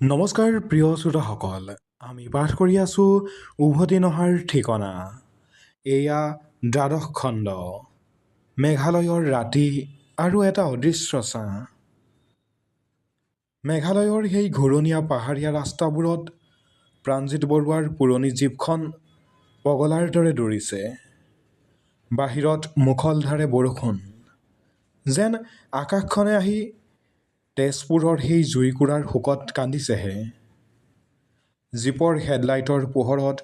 নমস্কাৰ প্ৰিয় শ্ৰোতাসকল, আমি পাঠ কৰি আছোঁ উভতি নহাৰ ঠিকনা। এয়া দ্বাদশ খণ্ড, মেঘালয়ৰ ৰাতি আৰু এটা অদৃশ্য ছাঁ। মেঘালয়ৰ সেই ঘূৰণীয়া পাহাৰীয়া ৰাস্তাবোৰত প্ৰাণজিৎ বৰুৱাৰ পুৰণি জীপখন পগলাৰ দৰে দৌৰিছে। বাহিৰত মুখলধাৰে বৰষুণ, যেন আকাশখনে আহি তেজপুৰৰ সেই জুইকুৰাৰ শোকত কান্দিছেহে। জীপৰ হেডলাইটৰ পোহৰত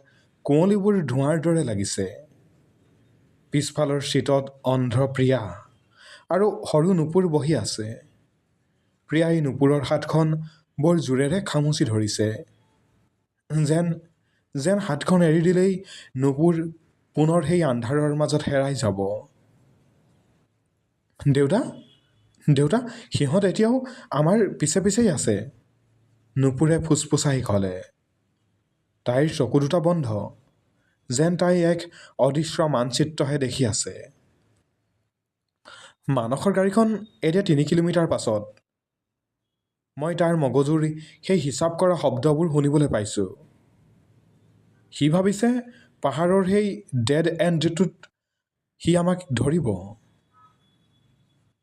কুঁৱলীবোৰ ধোঁৱাৰ দৰে লাগিছে। পিছফালৰ ছিটত অন্ধ্ৰ প্ৰিয়া আৰু সৰু নুপুৰ বহি আছে। প্ৰিয়াই নুপুৰৰ হাতখন বৰ জোৰেৰে খামুচি ধৰিছে। যেন যেন হাতখন এৰি দিলেই নুপুৰ পুনৰ সেই আন্ধাৰৰ মাজত হেৰাই যাব। দেউতা, দেউতা, সিহঁত এতিয়াও আমাৰ পিছে পিছেই আছে, নুপুৰে ফুচফুচাই ক'লে। তাইৰ চকু দুটা বন্ধ, যেন তাই এক অদৃশ্য মানচিত্ৰহে দেখি আছে। মানসৰ গাড়ীখন এতিয়া ৩ কিলোমিটাৰ পাছত। মই তাৰ মগজুৰ সেই হিচাপ কৰা শব্দবোৰ শুনিবলৈ পাইছোঁ। সি ভাবিছে পাহাৰৰ সেই ডেড এণ্ডটোত সি আমাক ধৰিব।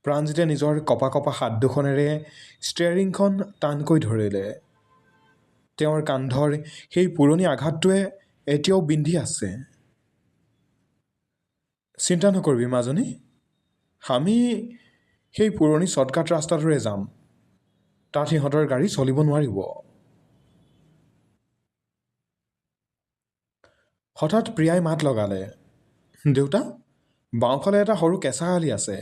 প্ৰাণজিতে নিজৰ কপা কপা হাত দুখনেৰে ষ্টেয়াৰিংখন টানকৈ ধৰিলে। তেওঁৰ কান্ধৰ সেই পুৰণি আঘাতটোৱে এতিয়াও বিন্ধি আছে। চিন্তা নকৰিবি মাজনী, আমি সেই পুৰণি শ্বৰ্টকাট ৰাস্তাটোৰে যাম। তাত সিহঁতৰ গাড়ী চলিব নোৱাৰিব। হঠাৎ প্ৰিয়াই মাত লগালে, দেউতা, বাওঁফালে এটা সৰু কেঁচা আলি আছে,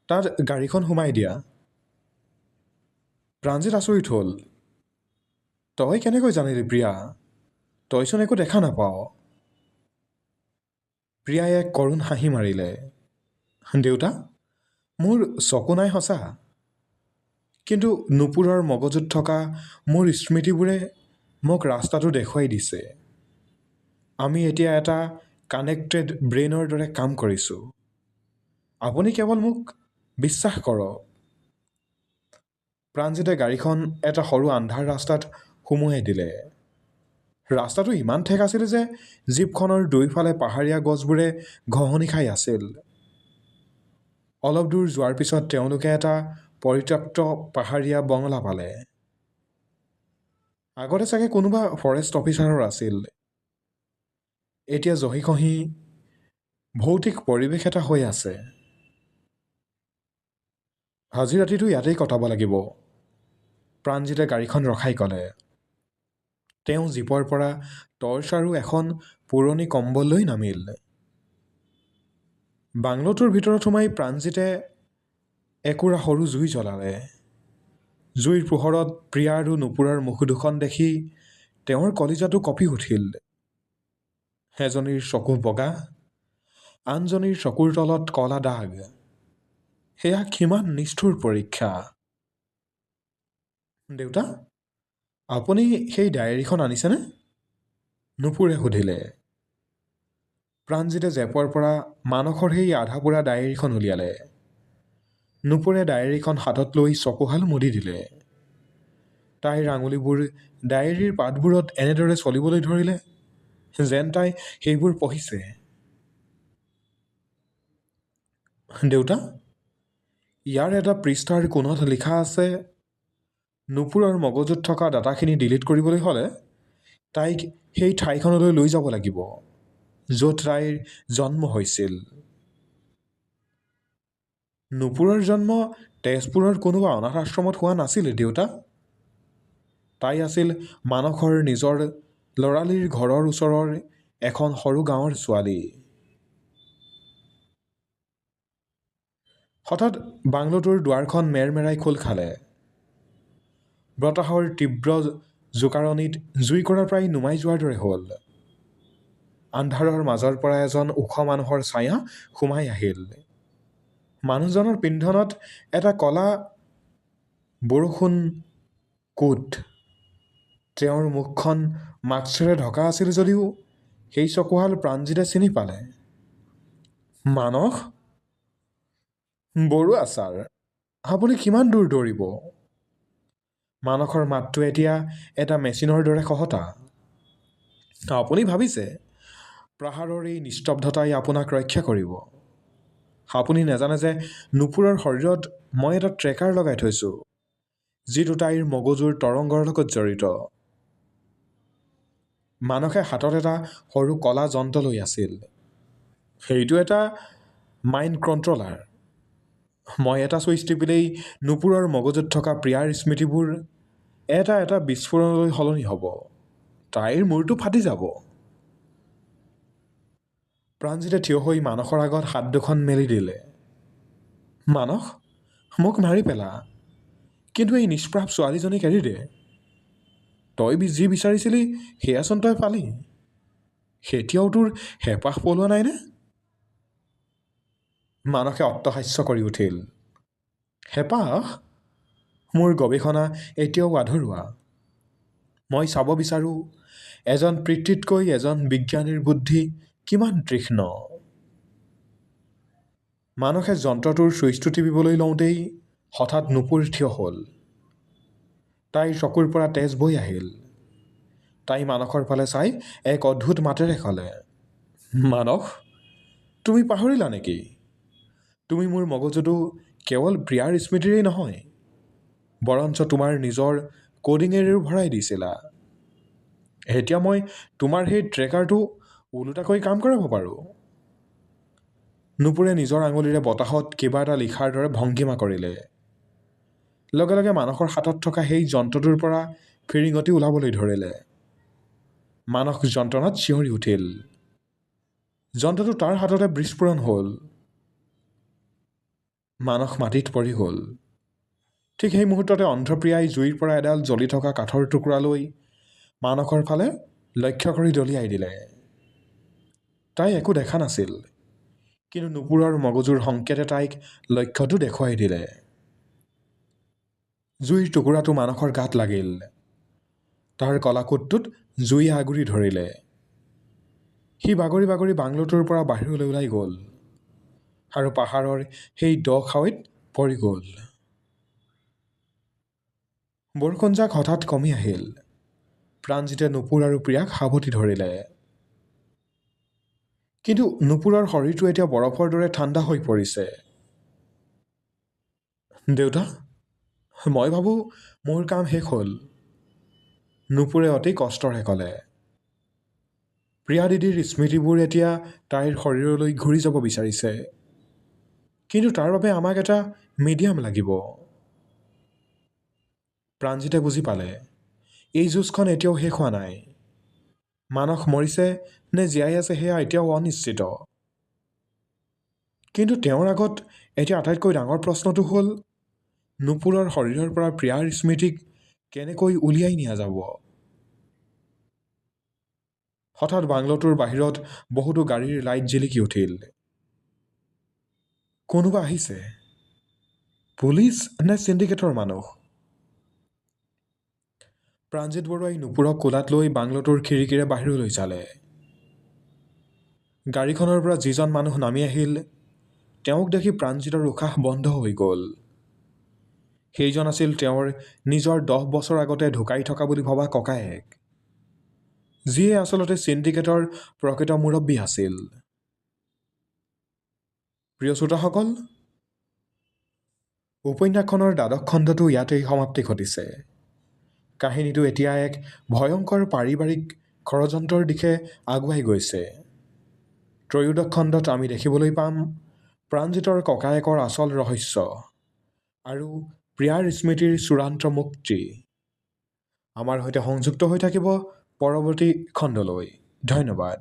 তাত গাড়ীখন সোমাই দিয়া। প্ৰাণজিৎ আচৰিত হ'ল। তই কেনেকৈ জানিলি প্ৰিয়া? তইচোন একো দেখা নাপাৱ। প্ৰিয়াই এক কৰুণ হাঁহি মাৰিলে। দেউতা, মোৰ চকু নাই সঁচা, কিন্তু নুপুৰৰ মগজুত থকা মোৰ স্মৃতিবোৰে মোক ৰাস্তাটো দেখুৱাই দিছে। আমি এতিয়া এটা কানেক্টেড ব্ৰেইনৰ দৰে কাম কৰিছোঁ। আপুনি কেৱল মোক বিশ্বাস কৰক। প্ৰাণজিতে গাড়ীখন এটা সৰু আন্ধাৰ ৰাস্তাত সুমুৱাই দিলে। ৰাস্তাটো ইমান ঠেক আছিল যে জীপখনৰ দুয়োফালে পাহাৰীয়া গছবোৰে ঘহঁনি খাই আছিল। অলপ দূৰ যোৱাৰ পিছত তেওঁলোকে এটা পৰিত্যক্ত পাহাৰীয়া বঙলা পালে। আগতে চাগে কোনোবা ফৰেষ্ট অফিচাৰৰ আছিল। এতিয়া জহি খহি ভৌতিক পৰিৱেশ এটা হৈ আছে। আজি ৰাতিটো ইয়াতেই কটাব লাগিব, প্ৰাণজিতে গাড়ীখন ৰখাই ক'লে। তেওঁ জীপৰ পৰা টৰ্চ আৰু এখন পুৰণি কম্বল লৈ নামিল। বাংলোটোৰ ভিতৰত সোমাই প্ৰাণজিতে একুৰা সৰু জুই জ্বলালে। জুইৰ পোহৰত প্ৰিয়া আৰু নুপুৰৰ মুখ দুখন দেখি তেওঁৰ কলিজাটো কঁপি উঠিল। এজনীৰ চকু বগা, আনজনীৰ চকুৰ তলত কলা দাগ। সেয়া কিমান নিষ্ঠুৰ পৰীক্ষা। দেউতা, আপুনি সেই ডায়েৰীখন আনিছেনে? নুপুৰে সুধিলে। প্ৰাণজিতে জেপৰ পৰা মানসৰ সেই আধা পোৰা ডায়েৰীখন উলিয়ালে। নুপুৰে ডায়েৰীখন হাতত লৈ চকুহাল মুদি দিলে। তাইৰ আঙুলিবোৰ ডায়েৰীৰ পাতবোৰত এনেদৰে চলিবলৈ ধৰিলে, যেন তাই সেইবোৰ পঢ়িছে। দেউতা, ইয়াৰ এটা পৃষ্ঠাৰ কোণত লিখা আছে, নুপুৰৰ মগজুত থকা ডাটাখিনি ডিলিট কৰিবলৈ হ'লে তাইক সেই ঠাইখনলৈ লৈ যাব লাগিব, য'ত তাইৰ জন্ম হৈছিল। নুপুৰৰ জন্ম তেজপুৰৰ কোনোবা অনাথ আশ্ৰমত হোৱা নাছিল দেউতা। তাই আছিল মানসৰ নিজৰ ল'ৰালিৰ ঘৰৰ ওচৰৰ এখন সৰু গাঁৱৰ ছোৱালী। হঠাৎ বাংলোটোৰ দুৱাৰখন মেৰমেৰাই খোল খালে। বতাহৰ তীব্ৰ জোকাৰণিত জুইকুৰা প্ৰায় নুমাই যোৱাৰ দৰে হ'ল। আন্ধাৰৰ মাজৰ পৰা এজন ওখ মানুহৰ ছায়া সোমাই আহিল। মানুহজনৰ পিন্ধনত এটা কলা বৰষুণ কোট। তেওঁৰ মুখখন মাস্কেৰে ঢকা আছিল যদিও সেই চকুহাল প্ৰাণজিতে চিনি পালে। মানস? বৰুৱা ছাৰ, আপুনি কিমান দূৰ দৌৰিব? মানসৰ মাতটো এতিয়া এটা মেচিনৰ দৰে খহটা। আপুনি ভাবিছে পাহাৰৰ এই নিস্তব্ধতাই আপোনাক ৰক্ষা কৰিব? আপুনি নাজানে যে নুপুৰৰ শৰীৰত মই এটা ট্ৰেকাৰ লগাই থৈছোঁ, যিটো তাইৰ মগজুৰ তৰংগৰ লগত জড়িত। মানসে হাতত এটা সৰু কলা যন্ত্ৰ লৈ আছিল। সেইটো এটা মাইণ্ড কণ্ট্ৰলাৰ। মই এটা ছুইচ টিপিলেই নুপুৰৰ মগজুত থকা প্ৰিয়াৰ স্মৃতিবোৰ এটা এটা বিস্ফোৰণলৈ সলনি হ'ব। তাইৰ মূৰটো ফাটি যাব। প্ৰাণজিতে থিয় হৈ মানসৰ আগত হাত দুখন মেলি দিলে। মানস, মোক মাৰি পেলা, কিন্তু এই নিষ্প্ৰাপ ছোৱালীজনীক এৰি দে। তই যি বিচাৰিছিলি সেয়াচোন তই পালি। এতিয়াও তোৰ হেঁপাহ পলোৱা নাইনে? মানসে অট্টহাস্য কৰি উঠিল। হেঁপাহ? মোৰ গৱেষণা এতিয়াও আধৰুৱা। মই চাব বিচাৰোঁ এজন পিতৃতকৈ এজন বিজ্ঞানীৰ বুদ্ধি কিমান তীক্ষ্ণ। মানসে যন্ত্ৰটোৰ ছুইচটো টিপিবলৈ লওঁতেই হঠাৎ নুপুৰ থিয় হ'ল। তাইৰ চকুৰ পৰা তেজ বৈ আহিল। তাই মানসৰ ফালে চাই এক অদ্ভুত মাতেৰে ক'লে, মানস, তুমি পাহৰিলা নেকি? তুমি মোৰ মগজুটো কেৱল প্ৰিয়াৰ স্মৃতিৰেই নহয়, বৰঞ্চ তোমাৰ নিজৰ কোডিঙেৰেও ভৰাই দিছিলা। এতিয়া মই তোমাৰ সেই ট্ৰেকাৰটো ওলোটাকৈ কাম কৰাব পাৰোঁ। নুপুৰে নিজৰ আঙুলিৰে বতাহত কিবা এটা লিখাৰ দৰে ভংগিমা কৰিলে। লগে লগে মানসৰ হাতত থকা সেই যন্ত্ৰটোৰ পৰা ফিৰিঙতি ওলাবলৈ ধৰিলে। মানস যন্ত্ৰণাত চিঞৰি উঠিল। যন্ত্ৰটো তাৰ হাততে বিস্ফোৰণ হ'ল। মানস মাটিত পৰি গ'ল। ঠিক সেই মুহূৰ্ততে অন্ধ্ৰপ্ৰিয়াই জুইৰ পৰা এডাল জ্বলি থকা কাঠৰ টুকুৰা লৈ মানসৰ ফালে লক্ষ্য কৰি দলিয়াই দিলে। তাই একো দেখা নাছিল, কিন্তু নুপুৰৰ মগজুৰ সংকেতে তাইক লক্ষ্যটো দেখুৱাই দিলে। জুইৰ টুকুৰাটো মানসৰ গাত লাগিল। তাৰ কলাকোটটোত জুইয়ে আগুৰি ধৰিলে। সি বাগৰি বাগৰি বাংলোটোৰ পৰা বাহিৰলৈ ওলাই গ'ল আৰু পাহাৰৰ সেই দ খাৱৈত পৰি গ'ল। বৰষুণজাক হঠাৎ কমি আহিল। প্ৰাণজিতে নুপুৰ আৰু প্ৰিয়াক সাৱটি ধৰিলে। কিন্তু নুপুৰৰ শৰীৰটো এতিয়া বৰফৰ দৰে ঠাণ্ডা হৈ পৰিছে। দেউতা, মই ভাবোঁ মোৰ কাম শেষ হ'ল, নুপুৰে অতি কষ্টৰে ক'লে। প্ৰিয়া দিদিৰ স্মৃতিবোৰ এতিয়া তাইৰ শৰীৰলৈ ঘূৰি যাব বিচাৰিছে, কিন্তু তাৰ বাবে আমাক এটা মিডিয়াম লাগিব। প্ৰাণজিতে বুজি পালে এই যুঁজখন এতিয়াও শেষ হোৱা নাই। মানস মৰিছে নে জীয়াই আছে সেয়া এতিয়াও অনিশ্চিত। কিন্তু তেওঁৰ আগত এতিয়া আটাইতকৈ ডাঙৰ প্ৰশ্নটো হ'ল, নুপুৰৰ শৰীৰৰ পৰা প্ৰিয়াৰ স্মৃতিক কেনেকৈ উলিয়াই নিয়া যাব। হঠাৎ বাংলোটোৰ বাহিৰত বহুতো গাড়ীৰ লাইট জিলিকি উঠিল। কোনোবা আহিছে। পুলিচ নে চিণ্ডিকেটৰ মানুহ? প্ৰাণজিত বৰুৱাই নুপুৰক কোলাত লৈ বাংলোটোৰ খিৰিকীৰে বাহিৰলৈ চালে। গাড়ীখনৰ পৰা যিজন মানুহ নামি আহিল, তেওঁক দেখি প্ৰাণজিতৰ উশাহ বন্ধ হৈ গ'ল। সেইজন আছিল তেওঁৰ নিজৰ 10 বছৰ আগতে ঢুকাই থকা বুলি ভবা ককায়েক, যিয়ে আচলতে চিণ্ডিকেটৰ প্ৰকৃত মুৰব্বী আছিল। প্ৰিয় শ্ৰোতাসকল, উপন্যাসখনৰ দ্বাদশ খণ্ডটো ইয়াতেই সমাপ্তি ঘটিছে। কাহিনীটো এতিয়া এক ভয়ংকৰ পাৰিবাৰিক ষড়যন্ত্ৰৰ দিশে আগুৱাই গৈছে। ত্ৰয়োদশ খণ্ডত আমি দেখিবলৈ পাম প্ৰাণজিতৰ ককায়েকৰ আচল ৰহস্য আৰু প্ৰিয়াৰ স্মৃতিৰ চূড়ান্ত মুক্তি। আমাৰ সৈতে সংযুক্ত হৈ থাকিব পৰৱৰ্তী খণ্ডলৈ। ধন্যবাদ।